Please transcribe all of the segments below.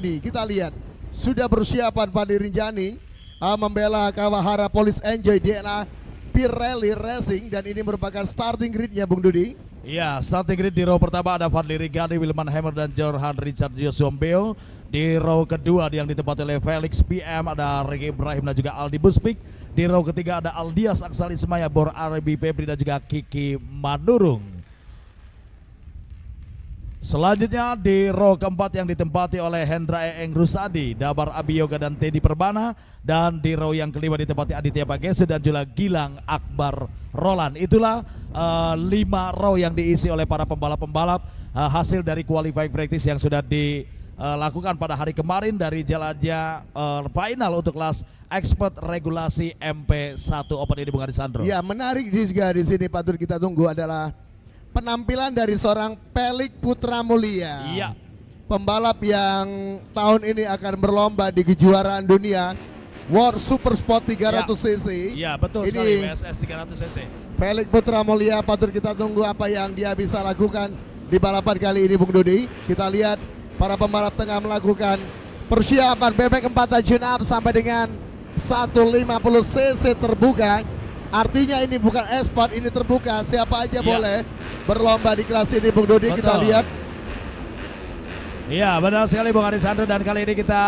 Kita lihat sudah bersiapan Fadli Rinjani membela Kawahara Police Enjoy DNA Pirelli Racing, dan ini merupakan starting gridnya Bung Dudi. Ya, starting grid di row pertama ada Fadli Rinjani, Wilman Hammer dan Jorhan Richard Joshua Beo. Di row kedua yang ditempati oleh Felix PM ada Ricky Ibrahim dan juga Aldi Buspik. Di row ketiga ada Aldias Aksal Ismaya, Bor Arabi Febri dan juga Kiki Manurung. Selanjutnya di row keempat yang ditempati oleh Hendra Eeng Rusadi, Dabar Abiyoga dan Teddy Perbana. Dan di row yang kelima ditempati Aditya Pagesu dan juga Gilang Akbar Roland. Itulah 5 row yang diisi oleh para pembalap-pembalap hasil dari qualifying practice yang sudah dilakukan pada hari kemarin dari jalannya final untuk kelas expert regulasi MP1 Open ini, Bung Arisandro. Ya, menarik juga di sini patut kita tunggu adalah penampilan dari seorang Pelik Putra Mulia. Iya. Pembalap yang tahun ini akan berlomba di kejuaraan dunia World Super Sport 300 cc. Iya, betul ini sekali, WSS 300 cc. Pelik Putra Mulia patut kita tunggu apa yang dia bisa lakukan di balapan kali ini, Bung Dodi. Kita lihat para pembalap tengah melakukan persiapan bebek 4 tune up sampai dengan 150 cc terbuka. Artinya ini bukan esport, ini terbuka, siapa aja boleh berlomba di kelas ini, Bung Dodi. Kita lihat. Iya, benar sekali Bung Arisandro, dan kali ini kita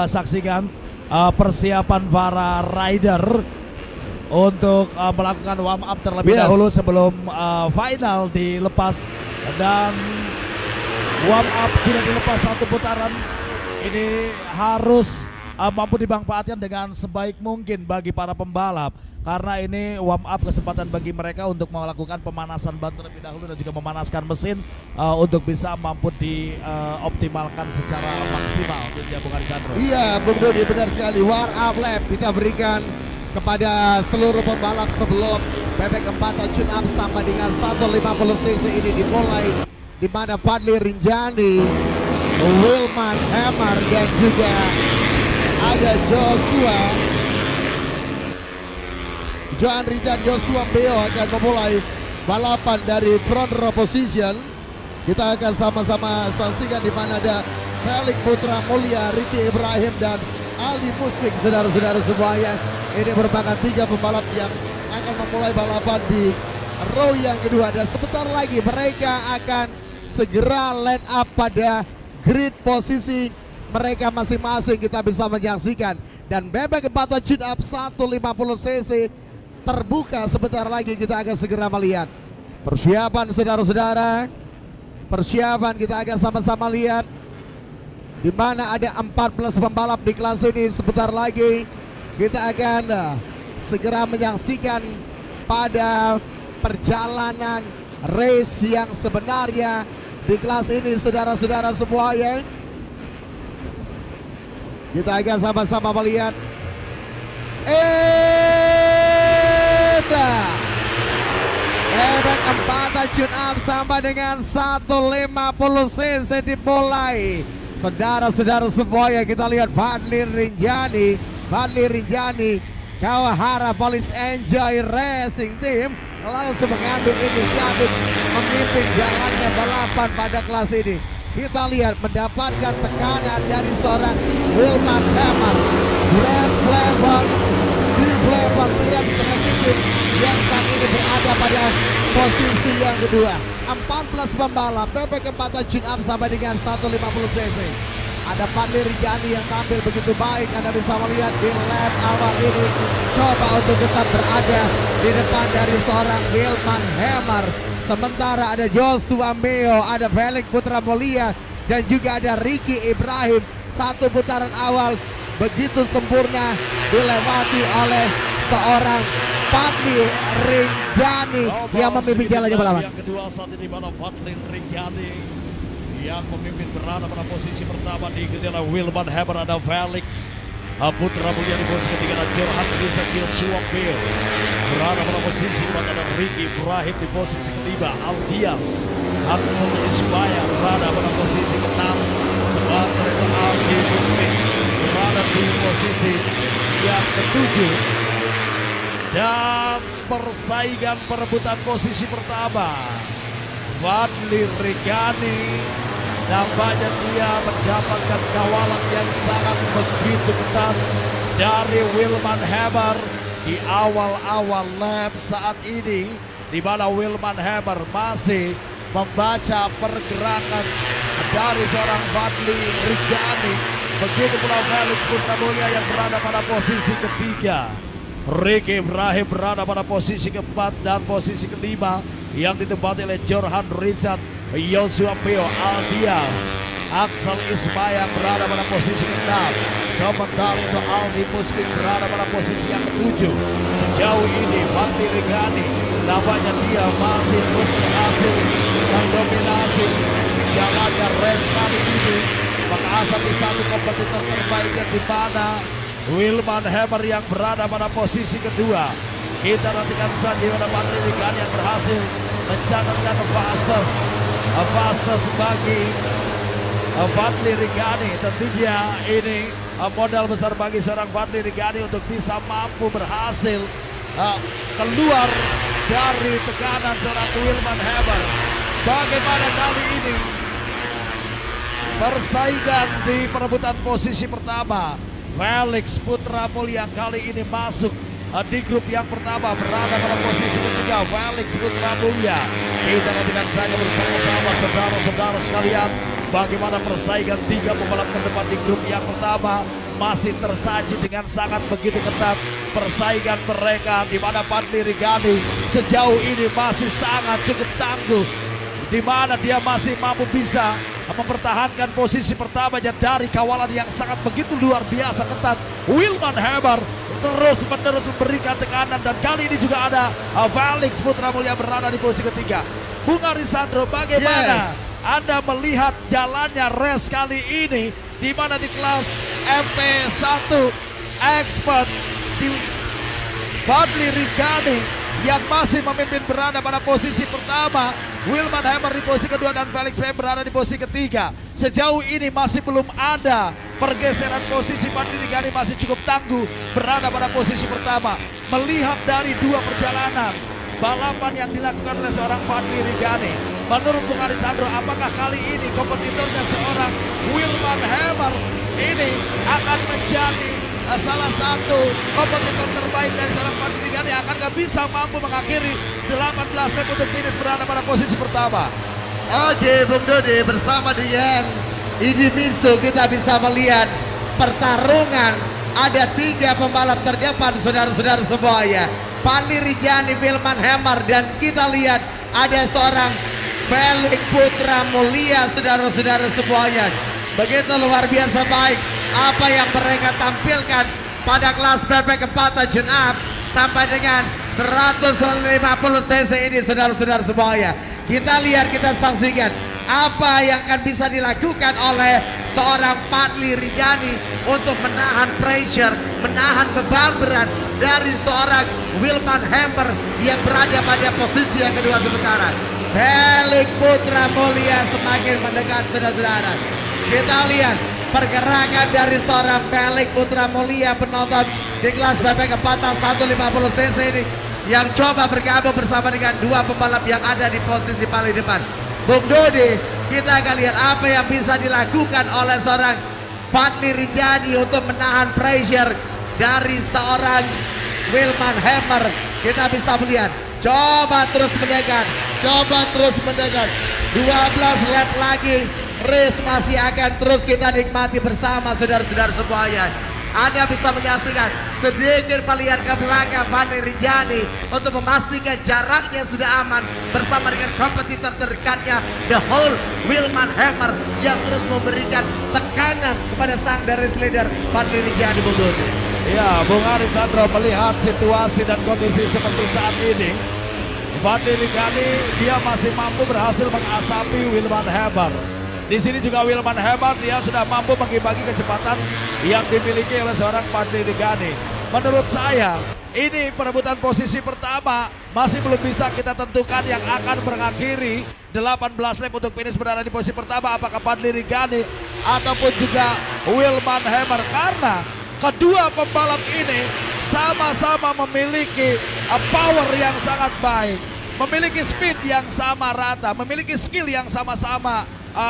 saksikan persiapan para rider untuk melakukan warm up terlebih dahulu sebelum final dilepas. Dan warm up sudah dilepas 1 putaran, ini harus mampu dimanfaatkan dengan sebaik mungkin bagi para pembalap, karena ini warm up kesempatan bagi mereka untuk melakukan pemanasan ban terlebih dahulu dan juga memanaskan mesin untuk bisa mampu dioptimalkan secara maksimal. Ya, Bung Arisandro. Iya, Bung Dodi, benar sekali. Warm up lap kita berikan kepada seluruh pembalap sebelum bebek 4 tune up sampai dengan 150 cc ini dimulai, di mana Fadli Rinjani, Wilman Hammer dan juga ada Johan Richard Joshua Beo akan memulai balapan dari front row position. Kita akan sama-sama saksikan di mana ada Pelik Putra Mulia, Ricky Ibrahim dan Aldi Buspik. Saudara-saudara semuanya, ini merupakan 3 pembalap yang akan memulai balapan di row yang kedua, dan sebentar lagi mereka akan segera line up pada grid posisi mereka masing-masing. Kita bisa menyaksikan, dan bebek 4 tune up 150 cc terbuka sebentar lagi. Kita akan segera melihat persiapan, saudara-saudara. Persiapan kita akan sama-sama lihat di mana ada 14 pembalap di kelas ini. Sebentar lagi kita akan segera menyaksikan pada perjalanan race yang sebenarnya di kelas ini, saudara-saudara semuanya. Kita akan sama-sama melihat bebek 4 tune up sampai dengan 150 cc dimulai. Saudara-saudara semuanya, kita lihat Fadli Rinjani Kawahara Police Enjoy Racing Team langsung mengambil inisiatif memimpin jalannya balapan pada kelas ini. Kita lihat mendapatkan tekanan dari seorang Wilman Hammer, Green Flavor yang saat ini berada pada posisi yang kedua. 14 pembalap bebek 4 tune up sampai dengan 150 cc. Ada Fadli Rinjani yang tampil begitu baik. Anda bisa melihat di lap awal ini coba untuk tetap berada di depan dari seorang Wilman Hammer. Sementara ada Joshua Beo, ada Felix Putra Mulia dan juga ada Ricky Ibrahim. 1 putaran awal begitu sempurna dilewati oleh seorang Fadli Rinjani yang memimpin jalannya balapan. Yang kedua saat ini pada Fadli Rinjani yang memimpin berada pada posisi pertama, diikuti oleh Wilman Hammer, ada Felix Putra Mulia di posisi ketiga, dan Jorhan Richard Joshua Beo berada pada posisi keempat, ada Ricky Ibrahim di posisi kelima, Aldias Aksal Ismaya berada pada posisi keenam, sementara itu Aldi Buspik berada di posisi yang ketujuh. Dan persaingan perebutan posisi pertama, Fadli Rinjani Nampaknya dia mendapatkan kawalan yang sangat begitu ketat dari Wilman Hammer di awal-awal lap saat ini, di mana Wilman Hammer masih membaca pergerakan dari seorang Fadli Rigani. Begitu pula Felix Putra Mulia yang berada pada posisi ketiga. Ricky Ibrahim berada pada posisi keempat dan posisi kelima yang ditempati oleh Jorhan Richard, Joshua Peo, Aldias, Axel Ismaya berada pada posisi ke-6. Sementara itu Aldi Muslim berada pada posisi yang ke-7. Sejauh ini Fadli Rigani nampaknya dia masih terus berhasil mendominasi jalannya race kali ini, mengasah satu kompetitor terbaik yang di mana Wilman Hammer yang berada pada posisi kedua. Kita nantikan saja pada Fadli Rigani yang berhasil mencatatkan fastest bagi Fadli Rigani. Tentunya ini modal besar bagi seorang Fadli Rigani untuk bisa mampu berhasil keluar dari tekanan seorang Wilman Hammer. Bagaimana kali ini persaingan di perebutan posisi pertama? Felix Putra Mulia kali ini masuk di grup yang pertama, berada pada posisi ketiga. Felix Putra Mulia. Kita nantikan saja bersama-sama saudara-saudara sekalian bagaimana persaingan tiga pembalap terdepan di grup yang pertama masih tersaji dengan sangat begitu ketat persaingan mereka, di mana Fadli Rigani sejauh ini masih sangat cukup tangguh, di mana dia masih mampu bisa mempertahankan posisi pertamanya dari kawalan yang sangat begitu luar biasa ketat. Wilman Hammer terus-menerus memberikan tekanan dan kali ini juga ada Felix Putra Mulia berada di posisi ketiga. Bung Arisandro, bagaimana Anda melihat jalannya race kali ini, di mana di kelas MP1 Expert di Fadli Rigani yang masih memimpin berada pada posisi pertama, Wilman Hammer di posisi kedua dan Felix PM berada di posisi ketiga. Sejauh ini masih belum ada pergeseran posisi. Fadli Rigani masih cukup tangguh berada pada posisi pertama. Melihat dari dua perjalanan balapan yang dilakukan oleh seorang Fadli Rigani, menurut Bung Arisandro, apakah kali ini kompetitornya seorang Wilman Hammer ini akan menjadi salah satu kompetitor terbaik dari seorang Fadli Rigani, akan gak bisa mampu mengakhiri 18 lap untuk finish berada pada posisi pertama? Oke, Bung Dodi, bersama dengan Idi Minsu kita bisa melihat pertarungan. Ada tiga pembalap terdepan, saudara-saudara semuanya. Fadli Rigani, Wilman Hammer, dan kita lihat ada seorang Felix Putra Mulia, saudara-saudara semuanya. Begitu luar biasa baik apa yang mereka tampilkan pada kelas PP keempat tune up sampai dengan 150 cc ini, saudara-saudara semuanya. Kita lihat, kita saksikan apa yang akan bisa dilakukan oleh seorang Fadli Rigani untuk menahan pressure, menahan beban berat dari seorang Wilman Hammer yang berada pada posisi yang kedua sementara. Felix Putra Mulia semakin mendekat, saudara-saudara. Kita lihat pergerakan dari seorang Felix Putra Mulia, penonton di kelas BP keempatan 150 cc ini, yang coba bergabung bersama dengan dua pembalap yang ada di posisi paling depan. Bung Dodi, kita akan lihat apa yang bisa dilakukan oleh seorang Fadli Rigani untuk menahan pressure dari seorang Wilman Hammer. Kita bisa melihat, coba terus mendekat, 12 lap lagi, race masih akan terus kita nikmati bersama, saudara-saudara semuanya. Anda bisa menyaksikan sedikit melihat ke belakang Fadli Rigani untuk memastikan jaraknya sudah aman bersama dengan kompetitor terdekatnya, The Whole Wilman Hammer, yang terus memberikan tekanan kepada sang race leader Fadli Rigani. Bung Dodi. Ya, Bung Arisandro, melihat situasi dan kondisi seperti saat ini, Fadli Rigani dia masih mampu berhasil mengasapi Wilman Hammer. Di sini juga Wilman Hammer dia sudah mampu bagi-bagi kecepatan yang dimiliki oleh seorang Fadli Rigani. Menurut saya, ini perebutan posisi pertama masih belum bisa kita tentukan yang akan mengakhiri 18 lap untuk finish berada di posisi pertama, apakah Fadli Rigani ataupun juga Wilman Hammer, karena kedua pembalap ini sama-sama memiliki power yang sangat baik, memiliki speed yang sama rata, memiliki skill yang sama-sama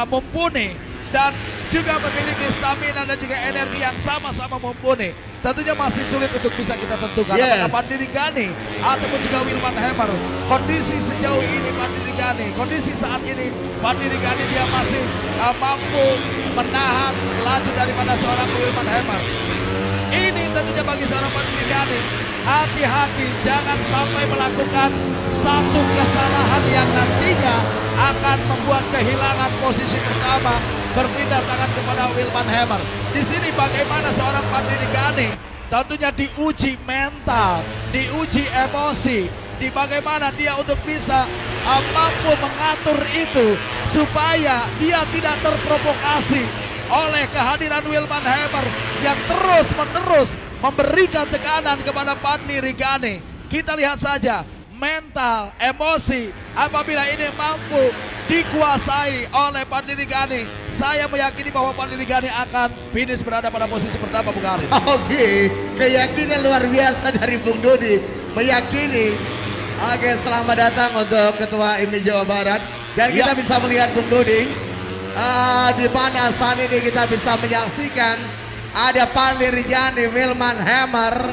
mumpuni dan juga memiliki stamina dan juga energi yang sama-sama mumpuni. Tentunya masih sulit untuk bisa kita tentukan apakah Fadli Gani ataupun juga Wilman Hammer. Kondisi sejauh ini Fadli Gani, kondisi saat ini Fadli Gani dia masih mampu menahan laju daripada seorang Wilman Hammer. Ini tentunya bagi seorang Fadli Gani, hati-hati jangan sampai melakukan satu kesalahan yang nantinya akan membuat kehilangan posisi pertama, berpindah tangan kepada Wilman Hammer. Di sini bagaimana seorang Fadli Gani tentunya diuji mental, diuji emosi, di bagaimana dia untuk bisa mampu mengatur itu supaya dia tidak terprovokasi oleh kehadiran Wilman Hammer yang terus-menerus memberikan tekanan kepada Fadli Gani. Kita lihat saja mental, emosi apabila ini mampu dikuasai oleh Fadli Gani, saya meyakini bahwa Fadli Gani akan finish berada pada posisi pertama, Bung Haris. Oke, keyakinan luar biasa dari Bung Dodi, meyakini. Oke, selamat datang untuk Ketua IMI Jawa Barat. Dan kita bisa melihat Bung Dodi, di mana saat ini kita bisa menyaksikan ada Fadli Gani, Wilman Hammer,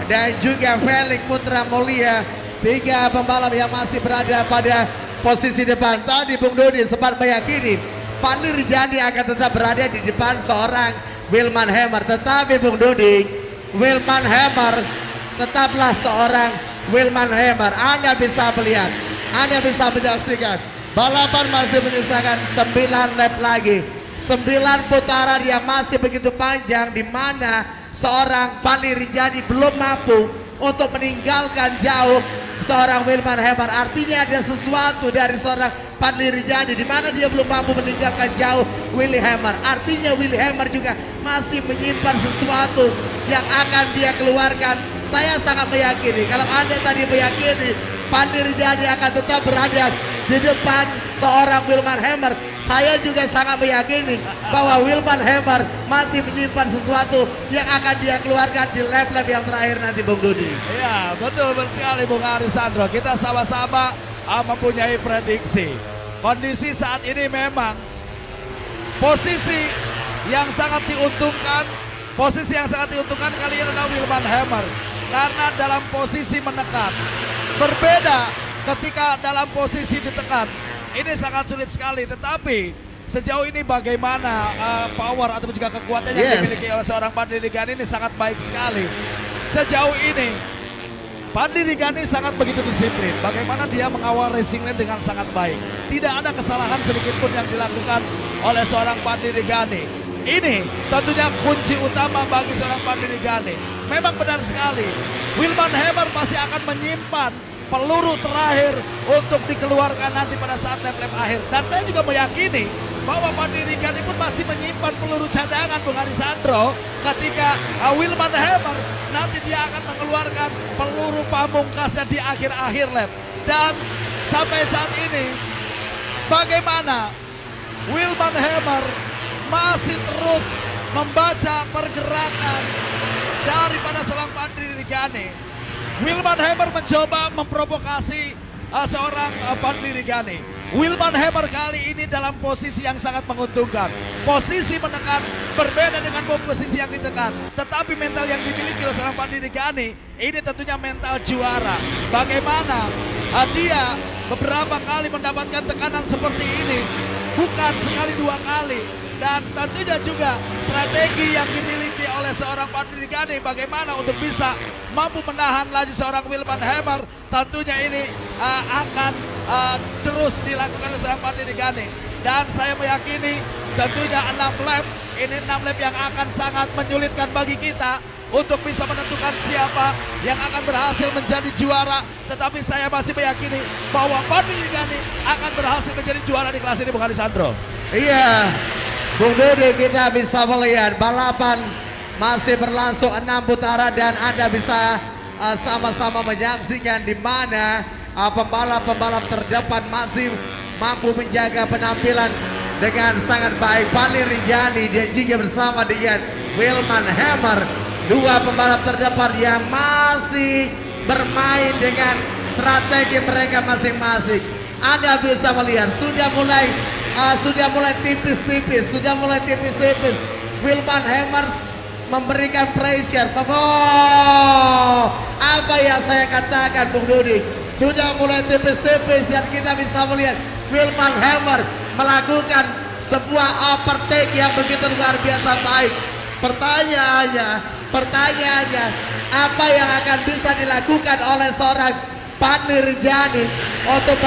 dan juga Felix Putra Mulia. 3 pembalap yang masih berada pada posisi depan. Tadi Bung Dodi sempat meyakini Fadli Gani akan tetap berada di depan seorang Wilman Hammer. Tetapi Bung Dodi, Wilman Hammer tetaplah seorang Wilman Hammer. Anda bisa melihat, Anda bisa menyaksikan balapan masih menyisakan 9 lap lagi. 9 putaran yang masih begitu panjang, di mana seorang Fadli Gani belum mampu untuk meninggalkan jauh seorang Wilman Hammer. Artinya ada sesuatu dari seorang Fadli Gani di mana dia belum mampu meninggalkan jauh Willy Hammer. Artinya Willy Hammer juga masih menyimpan sesuatu yang akan dia keluarkan. Saya sangat meyakini, kalau Anda tadi meyakini Fadli Gani akan tetap berada di depan seorang Wilman Hammer, saya juga sangat meyakini bahwa Wilman Hammer masih menyimpan sesuatu yang akan dia keluarkan di lap-lap yang terakhir nanti, Bung Dodi. Ya, betul sekali Bung Arisandro. Kita sama-sama mempunyai prediksi. Kondisi saat ini memang posisi yang sangat diuntungkan, kali ini adalah Wilman Hammer. Karena dalam posisi menekan, berbeda ketika dalam posisi ditekan. Ini sangat sulit sekali, tetapi sejauh ini bagaimana power atau juga kekuatan yang dimiliki oleh seorang Fadli Gani ini sangat baik sekali. Sejauh ini Fadli Gani sangat begitu disiplin. Bagaimana dia mengawal racing lane dengan sangat baik. Tidak ada kesalahan sedikit pun yang dilakukan oleh seorang Fadli Gani. Ini tentunya kunci utama bagi seorang Fadli Gani. Memang benar sekali, Wilman Hammer masih akan menyimpan peluru terakhir untuk dikeluarkan nanti pada saat lap-lap akhir. Dan saya juga meyakini bahwa Fadli Gani pun masih menyimpan peluru cadangan, Bung Arisandro, ketika Wilman Hammer nanti dia akan mengeluarkan peluru pamungkasnya di akhir-akhir lap. Dan sampai saat ini bagaimana Wilman Hammer masih terus membaca pergerakan daripada seorang Fadli Gani. Wilman Hammer mencoba memprovokasi seorang Fadli Gani. Wilman Hammer kali ini dalam posisi yang sangat menguntungkan. Posisi menekan berbeda dengan posisi yang ditekan. Tetapi mental yang dimiliki oleh seorang Fadli Gani ini tentunya mental juara. Bagaimana dia beberapa kali mendapatkan tekanan seperti ini, bukan sekali 2 kali. Dan tentunya juga strategi yang dimiliki oleh seorang Fadli Gani bagaimana untuk bisa mampu menahan laju seorang Wilman Hammer. Tentunya ini akan terus dilakukan oleh seorang Fadli Gani. Dan saya meyakini tentunya 6 lap, ini 6 lap yang akan sangat menyulitkan bagi kita untuk bisa menentukan siapa yang akan berhasil menjadi juara. Tetapi saya masih meyakini bahwa Fadli Gani akan berhasil menjadi juara di kelas ini, Bung Alisandro. Iya, Bung Dodi, kita bisa melihat balapan masih berlangsung 6 putaran dan Anda bisa sama-sama menyaksikan di mana pembalap-pembalap terdepan masih mampu menjaga penampilan dengan sangat baik. Fadli Gani dan juga bersama dengan Wilman Hammer, 2 pembalap terdepan yang masih bermain dengan strategi mereka masing-masing. Anda bisa melihat sudah mulai sudah mulai tipis-tipis, Wilman Hammers memberikan pressure. Apa yang saya katakan, Bung Dodi, sudah mulai tipis-tipis dan kita bisa melihat Wilman Hammer melakukan sebuah overtake yang begitu luar biasa baik. Pertanyaannya, apa yang akan bisa dilakukan oleh seorang Fadli Rijani untuk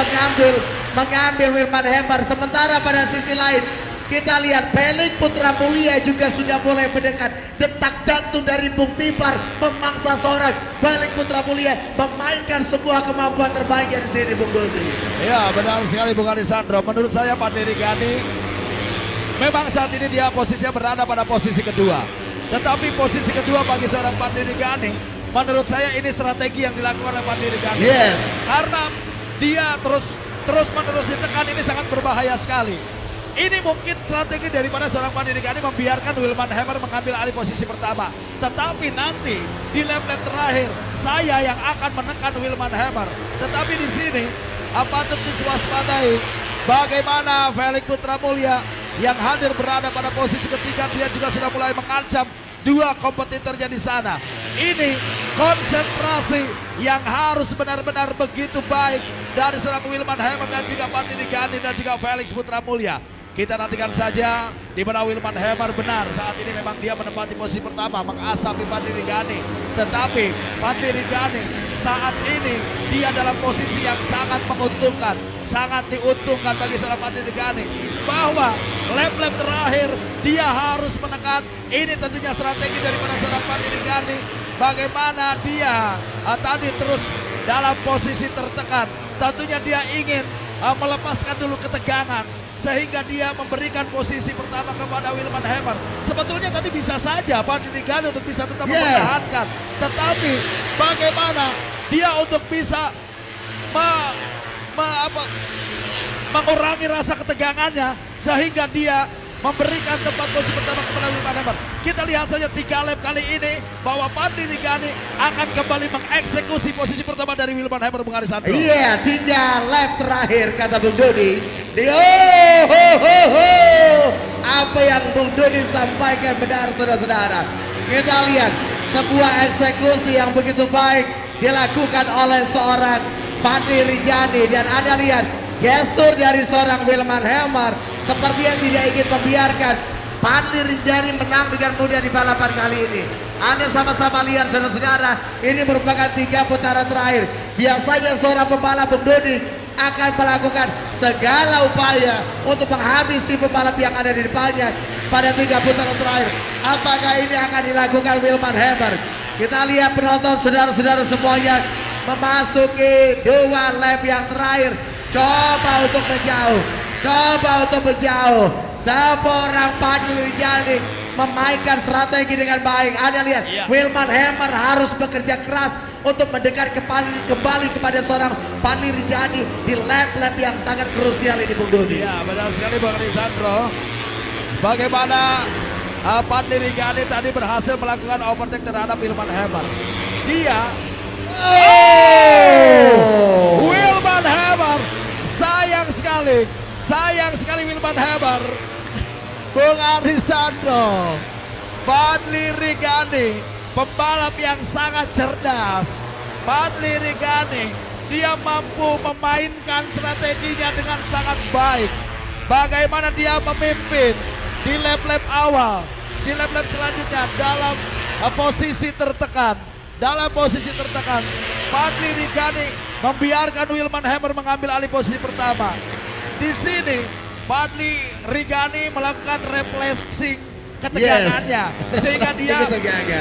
mengambil Wilman Hammer? Sementara pada sisi lain kita lihat Felix Putra Mulia juga sudah mulai mendekat. Detak jantung dari Bung Tipar memaksa seorang Felix Putra Mulia memainkan sebuah kemampuan terbaiknya di sini, Bung Dodi. Ya, benar sekali Bung Arisandro. Menurut saya Fadli Rijani memang saat ini dia posisinya berada pada posisi kedua. Tetapi posisi kedua bagi seorang Fadli Rijani, menurut saya ini strategi yang dilakukan oleh Fadli Rijani. Yes. Karena dia terus-menerus ditekan, ini sangat berbahaya sekali. Ini mungkin strategi daripada seorang Fadli Rijani membiarkan Wilman Hammer mengambil alih posisi pertama. Tetapi nanti di lap-lap terakhir saya yang akan menekan Wilman Hammer. Tetapi di sini patut diwaspadai bagaimana Felix Putra Mulia yang hadir berada pada posisi ketiga, dia juga sudah mulai mengancam dua kompetitornya di sana. Ini konsentrasi yang harus benar-benar begitu baik dari seorang Wilman Hammer dan juga Fadli Rijani dan juga Felix Putra Mulia. Kita nantikan saja di mana Wilman Hammer benar saat ini memang dia menempati posisi pertama mengasapi Fadli Rijani. Tetapi Fadli Rijani saat ini dia dalam posisi yang sangat menguntungkan, sangat diuntungkan bagi seorang Fadli Rijani bahwa lap-lap terakhir dia harus menekan. Ini tentunya strategi daripada seorang Fadli Rijani. Bagaimana dia tadi terus dalam posisi tertekan. Tentunya dia ingin melepaskan dulu ketegangan sehingga dia memberikan posisi pertama kepada Wilman Hammer. Sebetulnya tadi bisa saja Fadli Rijani untuk bisa tetap mempertahankan. Tetapi bagaimana dia untuk bisa mengurangi rasa ketegangannya sehingga dia memberikan tempat posisi pertama kepada Wilman Hammer. Kita lihat saja 3 lap kali ini bahwa Fadli Rijani akan kembali mengeksekusi posisi pertama dari Wilman Hammer, Bung Arisandro. Iya, 3 lap terakhir kata Bung Dodi. Apa yang Bung Dodi sampaikan benar, saudara-saudara. Kita lihat sebuah eksekusi yang begitu baik dilakukan oleh seorang Fadli Rijani dan Anda lihat gestur dari seorang Wilman Hammer seperti yang tidak ingin membiarkan Fadli Rijani menang dengan mudah di balapan kali ini. Anda sama-sama lihat saudara-saudara, ini merupakan 3 putaran terakhir. Biasanya seorang pembalap Bung Dodi akan melakukan segala upaya untuk menghabisi pembalap yang ada di depannya pada 3 putaran terakhir. Apakah ini akan dilakukan Wilman Hammer? Kita lihat penonton saudara-saudara semuanya memasuki 2 lap yang terakhir. Coba untuk menjauh. Seorang Fadli Rijani memainkan strategi dengan baik. Anda lihat, Wilman Hammer harus bekerja keras untuk mendekat kembali kepada seorang Fadli Rijani di lap-lap yang sangat krusial ini, Bung Dodi. Ya, benar sekali Bung Arisandro. Bagaimana Fadli Rijani tadi berhasil melakukan overtake terhadap Wilman Hammer. Dia Wilman Hammer, sayang sekali Wilman Hammer. Bung Arisandro, Fadli Rijani pembalap yang sangat cerdas. Fadli Rijani dia mampu memainkan strateginya dengan sangat baik. Bagaimana dia memimpin di lap-lap awal, di lap-lap selanjutnya dalam posisi tertekan. Fadli Rijani membiarkan Wilman Hammer mengambil alih posisi pertama. Di sini Fadli Rijani melakukan reflexing ketegangannya, sehingga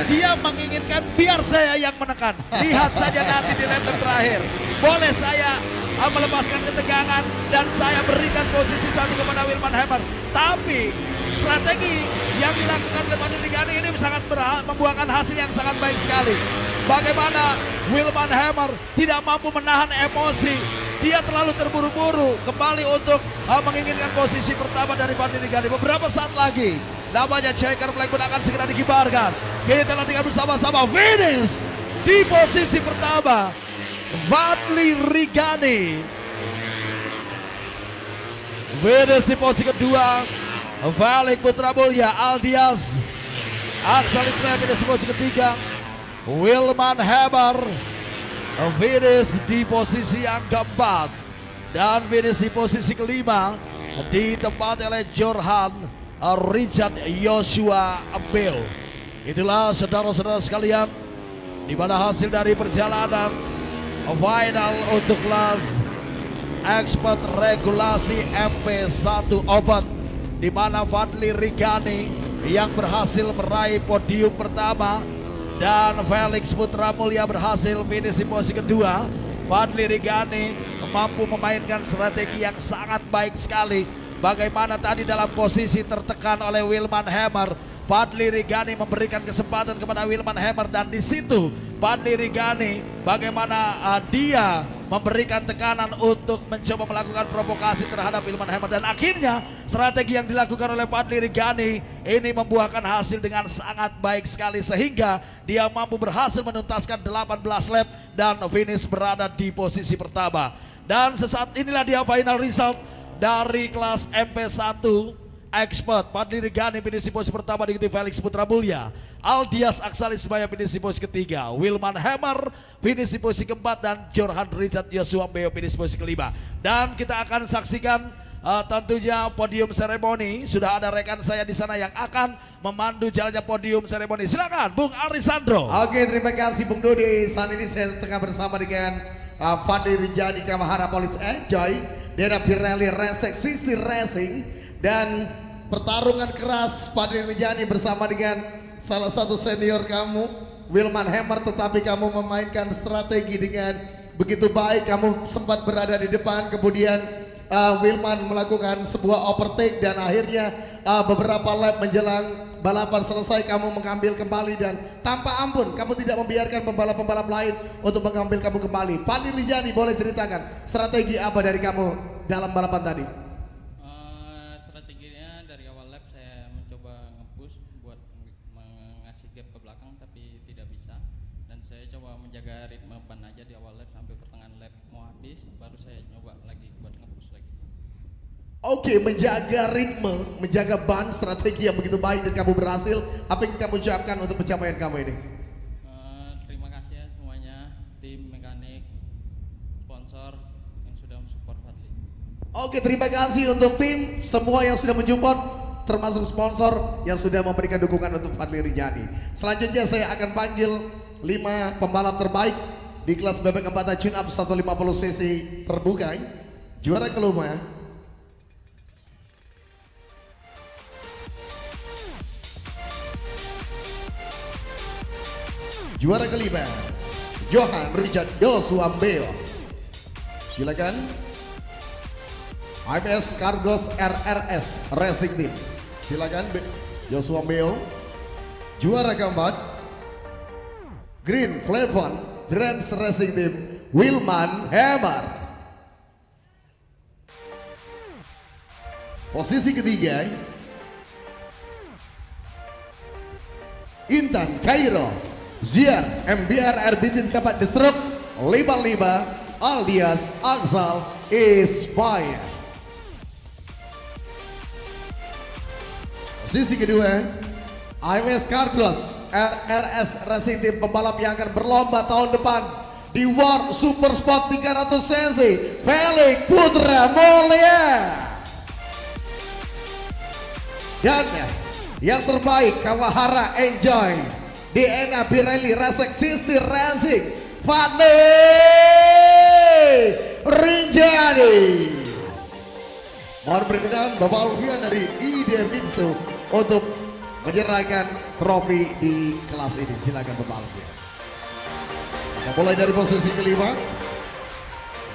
dia menginginkan biar saya yang menekan. Lihat saja nanti di lap terakhir, boleh saya melepaskan ketegangan dan saya berikan posisi satu kepada Wilman Hammer. Tapi strategi yang dilakukan oleh Fadli Rijani ini sangat membuahkan hasil yang sangat baik sekali. Bagaimana Wilman Hammer tidak mampu menahan emosi. Dia terlalu terburu-buru kembali untuk menginginkan posisi pertama dari Fadli Rijani. Beberapa saat lagi namanya checker flag pun akan segera dikibarkan. Kita nantikan bersama-sama finish di posisi pertama Fadli Rijani. Finish di posisi kedua, Felix Putra Mulia. Aldias Aksal Ismail finish di posisi ketiga. Wilman Hammer finish di posisi yang keempat. Dan finish di posisi kelima ditempati oleh Johan Richard Joshua Bell. Itulah saudara-saudara sekalian, di mana hasil dari perjalanan final untuk kelas expert regulasi MP1 Open, di mana Fadli Rigani yang berhasil meraih podium pertama dan Felix Putra Mulia berhasil finish di posisi kedua. Fadli Rigani mampu memainkan strategi yang sangat baik sekali. Bagaimana tadi dalam posisi tertekan oleh Wilman Hammer, Fadli Rigani memberikan kesempatan kepada Wilman Hammer, dan di situ Fadli Rigani bagaimana dia memberikan tekanan untuk mencoba melakukan provokasi terhadap Wilman Hammer, dan akhirnya strategi yang dilakukan oleh Fadli Rigani ini membuahkan hasil dengan sangat baik sekali sehingga dia mampu berhasil menuntaskan 18 lap dan finish berada di posisi pertama. Dan sesaat inilah dia final result dari kelas MP1 Expert. Fadli Rigani finish di posisi pertama, diikuti Felix Putra Mulia. Aldias Aksal Ismaya finish di posisi ketiga. Wilman Hammer finish di posisi keempat, dan Johan Richard Joshua Beo finish di posisi kelima. Dan kita akan saksikan tentunya podium seremoni. Sudah ada rekan saya di sana yang akan memandu jalannya podium seremoni. Silakan Bung Arisandro. Oke, terima kasih Bung Dodi. Saat ini saya tengah bersama dengan Fadli Rijani Kamahara Police Enjoy dari Pirelli Racing 60 Racing. Dan pertarungan keras Fadli Rijani bersama dengan salah satu senior kamu, Wilman Hammer, tetapi kamu memainkan strategi dengan begitu baik. Kamu sempat berada di depan, kemudian Wilman melakukan sebuah overtake, dan akhirnya beberapa lap menjelang balapan selesai kamu mengambil kembali, dan tanpa ampun kamu tidak membiarkan pembalap-pembalap lain untuk mengambil kamu kembali. Fadli Rijani, boleh ceritakan strategi apa dari kamu dalam balapan tadi? Strateginya dari awal lap saya mencoba nge-push buat mengasih gap ke belakang, tapi tidak bisa, dan saya coba menjaga ritme ban aja di awal lap sampai pertengahan lap mau habis, baru saya nyoba lagi buat nge-push lagi. Oke, menjaga ritme, menjaga ban, strategi yang begitu baik dan kamu berhasil. Apa yang kamu ucapkan untuk pencapaian kamu ini? Terima kasih ya semuanya, tim mekanik, sponsor yang sudah mensupport Fadli. Oke, terima kasih untuk tim semua yang sudah mensupport, termasuk sponsor yang sudah memberikan dukungan untuk Fadli Rijani. Selanjutnya saya akan panggil 5 pembalap terbaik di kelas bebek empatan tune up 150 cc terbuka. Juara kelima, juara kelima, Johan Richard Joshua Beo. Silakan. IMS Cargos RRS Racing Team. Silakan Joshua Beo. Juara keempat, Green Flavon Brands Racing Team, Wilman Hammer. Posisi ketiga, Intan Cairo Ziar MBR RBT Kapat Destruk 55 Aldias Aksal Ismaya. Posisi kedua, IMS Carglass RRS Racing Team, pembalap yang akan berlomba tahun depan di World Super Sport 300 cc, Felix Putra Mulia. Dan yang terbaik, Kamahara Enjoy DNA Pirelli Racing 60 Racing, Fadli Rijani. Mohon perkenan Bapak Alfian dari ID Minsu untuk menyerahkan trofi di kelas ini. Silakan Bapak Alfian. Kita mulai dari posisi kelima,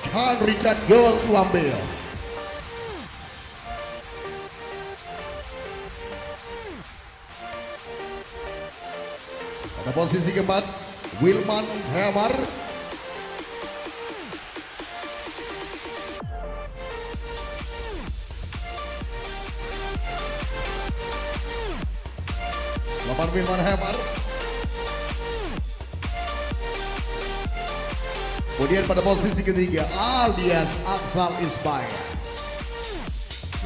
Johan Richard Joshua Beo. Pada posisi keempat, Wilman Hammer. Selamat Wilman Hammer. Kemudian pada posisi ketiga, Aldias Aksal Ismaya.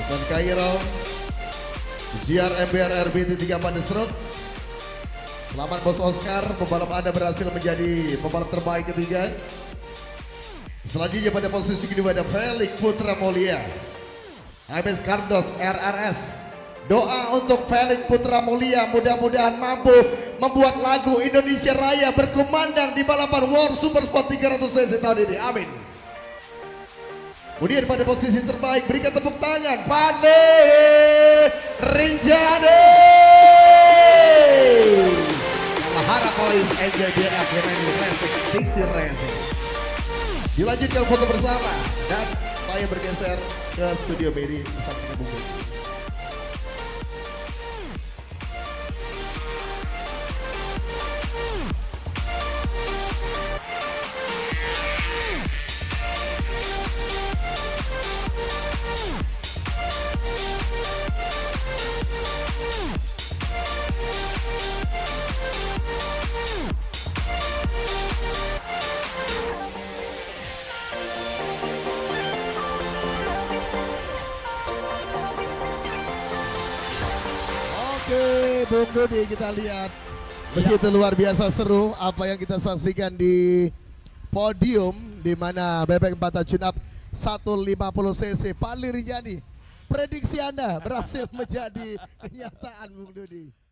dan Kairo Ziar MBR RBT 3 Pandesrut. Selamat Bos Oscar, pembalap Anda berhasil menjadi pembalap terbaik ketiga. Selanjutnya pada posisi kedua ada Felix Putra Mulia ABS Cardos RRS. Doa untuk Felix Putra Mulia, mudah-mudahan mampu membuat lagu Indonesia Raya berkumandang di balapan World Super Sport 300 cc tahun ini. Amin. Kemudian pada posisi terbaik berikan tepuk tangan Fadli Rinjani. Mahara Police NJBF Racing 60 Racing. Dilanjutkan foto bersama dan saya bergeser ke studio Medi bersama Bung Dodi. Oke, Bung Dodi, kita lihat begitu luar biasa seru apa yang kita saksikan di podium, di mana bebek Bata Tune Up 150 cc Fadli Rinjani. Prediksi Anda berhasil menjadi kenyataan, Bung Dodi.